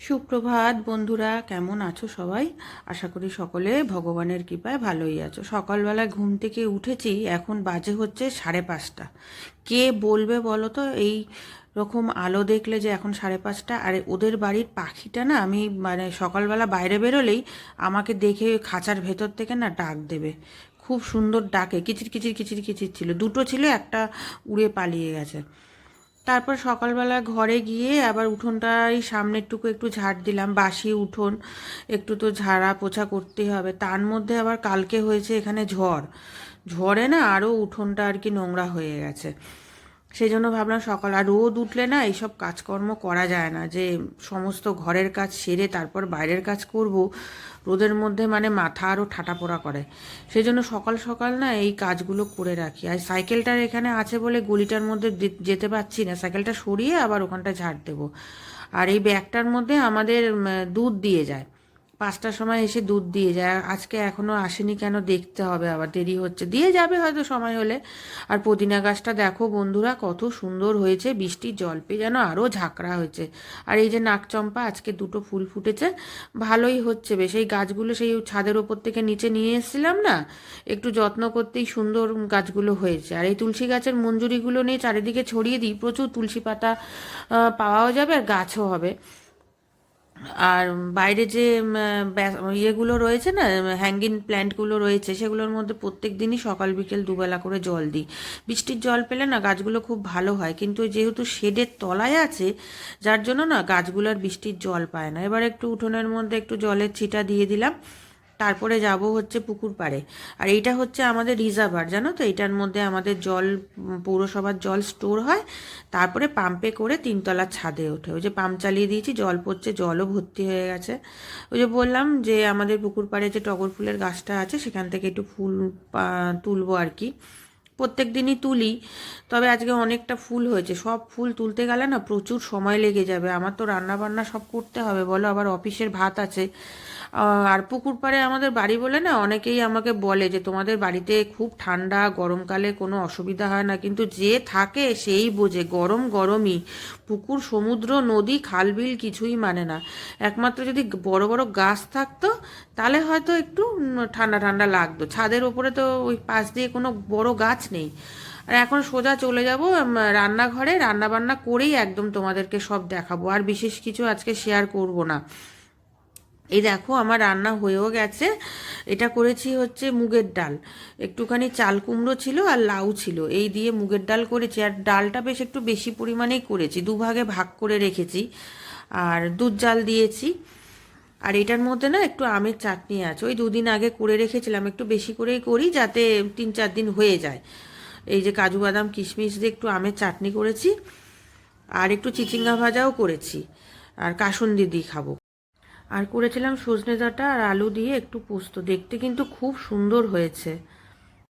সুপ্রভাত বন্ধুরা, কেমন আছো সবাই? আশা করি সকলে ভগবানের কৃপায় ভালোই আছো। সকালবেলায় ঘুম থেকে উঠেছি, এখন বাজে হচ্ছে 5:30। কে বলবে বলো তো এই রকম আলো দেখলে যে এখন 5:30? আর ওদের বাড়ির পাখিটা না, আমি মানে সকালবেলা বাইরে বেরোলেই আমাকে দেখে ওই খাঁচার ভেতর থেকে না ডাক দেবে। খুব সুন্দর ডাকে, কিচির কিচির কিচির কিচির ছিল, দুটো ছিল, একটা উড়ে পালিয়ে গেছে। তারপর সকালবেলা ঘরে গিয়ে আবার উঠোনটাই সামনের টুকু একটু ঝাড় দিলাম, বাসি উঠোন, একটু তো ঝাড়া পোছা করতেই হবে। তার মধ্যে আবার কালকে হয়েছে এখানে ঝড়, ঝড়ে না আরও উঠোনটা আর কি নোংরা হয়ে গেছে। সেই জন্য ভাবলাম সকাল, আর রোদ উঠলে না এইসব কাজকর্ম করা যায় না, যে সমস্ত ঘরের কাজ সেরে তারপর বাইরের কাজ করব, রোদের মধ্যে মানে মাথা আরও ঠাটা পোড়া করে। সেই জন্য সকাল সকাল না এই কাজগুলো করে রাখি। আর সাইকেলটার এখানে আছে বলে গলিটার মধ্যে যেতে পারছি না, সাইকেলটা সরিয়ে আবার ওখানটা ঝাড় দেবো। আর এই ব্যাগটার মধ্যে আমাদের দুধ দিয়ে যায়, 5টার সময় এসে দুধ দিয়ে যায়। আজকে এখনও আসেনি কেন দেখতে হবে, আবার দেরি হচ্ছে, দিয়ে যাবে হয়তো সময় হলে। আর পুদিনা গাছটা দেখো বন্ধুরা কত সুন্দর হয়েছে, বৃষ্টির জল পেয়ে যেন আরও ঝাঁকড়া হয়েছে। আর এই যে নাকচম্পা, আজকে দুটো ফুল ফুটেছে, ভালোই হচ্ছে বেশ। এই গাছগুলো সেই ছাদের ওপর থেকে নিচে নিয়ে এসেছিলাম না, একটু যত্ন করতেই সুন্দর গাছগুলো হয়েছে। আর এই তুলসী গাছের মঞ্জুরিগুলো নিয়ে চারিদিকে ছড়িয়ে দিই, প্রচুর তুলসী পাতা পাওয়াও যাবে আর গাছও হবে। আর বাইরে যে ইয়েগুলো রয়েছে না, হ্যাঙ্গিং প্ল্যান্টগুলো রয়েছে, সেগুলোর মধ্যে প্রত্যেক দিনই সকাল বিকেল দুবেলা করে জল দিই। বৃষ্টির জল পেলে না গাছগুলো খুব ভালো হয়, কিন্তু যেহেতু শেডের তলায় আছে, যার জন্য না গাছগুলো আর বৃষ্টির জল পায় না। এবার একটু উঠোনের মধ্যে একটু জলের ছিটা দিয়ে দিলাম, তারপরে যাব হচ্ছে পুকুর পাড়ে। আর এইটা হচ্ছে আমাদের রিজার্ভার, জানো তো, এটার মধ্যে আমাদের জল, পৌরসভার জল স্টোর হয়, তারপরে পাম্পে করে 3তলার ছাদে ওঠে। ওই যে পাম্প চালিয়ে দিয়েছি, জল পড়ছে, জলও ভর্তি হয়ে গেছে। ওই যে বললাম যে আমাদের পুকুর পাড়ে যে টগর ফুলের গাছটা আছে, সেখান থেকে একটু ফুল তুলবো আর কি। প্রত্যেক দিনই তুলি, তবে আজকে অনেকটা ফুল হয়েছে। সব ফুল তুলতে গেলে না প্রচুর সময় লেগে যাবে, আমার তো রান্না বান্না সব করতে হবে বলো, আবার অফিসের ভাত আছে। আর পুকুর পাড়ে আমাদের বাড়ি বলে না অনেকেই আমাকে বলে যে তোমাদের বাড়িতে খুব ঠান্ডা, গরমকালে কোনো অসুবিধা হয় না, কিন্তু যে থাকে সেই বোঝে, গরম গরমই। পুকুর, সমুদ্র, নদী, খাল বিল কিছুই মানে না। একমাত্র যদি বড় বড় গাছ থাকতো তাহলে হয়তো একটু ঠান্ডা ঠান্ডা লাগতো। ছাদের ওপরে তো ওই পাশ দিয়ে কোনো বড় গাছ নেই। আর এখন সোজা চলে যাব রান্নাঘরে, রান্না বান্না করেই একদম তোমাদেরকে সব দেখাবো, আর বিশেষ কিছু আজকে শেয়ার করব না। এই দেখো আমার রান্না হয়েও গেছে। এটা করেছি হচ্ছে মুগের ডাল, একটুখানি চাল কুমড়ো ছিল আর লাউ ছিল, এই দিয়ে মুগের ডাল করেছি। আর ডালটা বেশ একটু বেশি পরিমাণেই করেছি, দুভাগে ভাগ করে রেখেছি, আর দুধ জাল দিয়েছি। আর এটার মধ্যে না একটু আমের চাটনি আছে, ওই 2 দিন আগে করে রেখেছিলাম, একটু বেশি করেই করি যাতে 3-4 দিন হয়ে যায়। এই যে কাজু বাদাম কিশমিশ দিয়ে একটু আমের চাটনি করেছি, আর একটু চিচিঙ্গা ভাজাও করেছি, আর কাসুন্দি দিয়ে খাবো। আর করেছিলাম সজনে ডাঁটা আর আলু দিয়ে একটু পোস্ত, দেখতে কিন্তু খুব সুন্দর হয়েছে।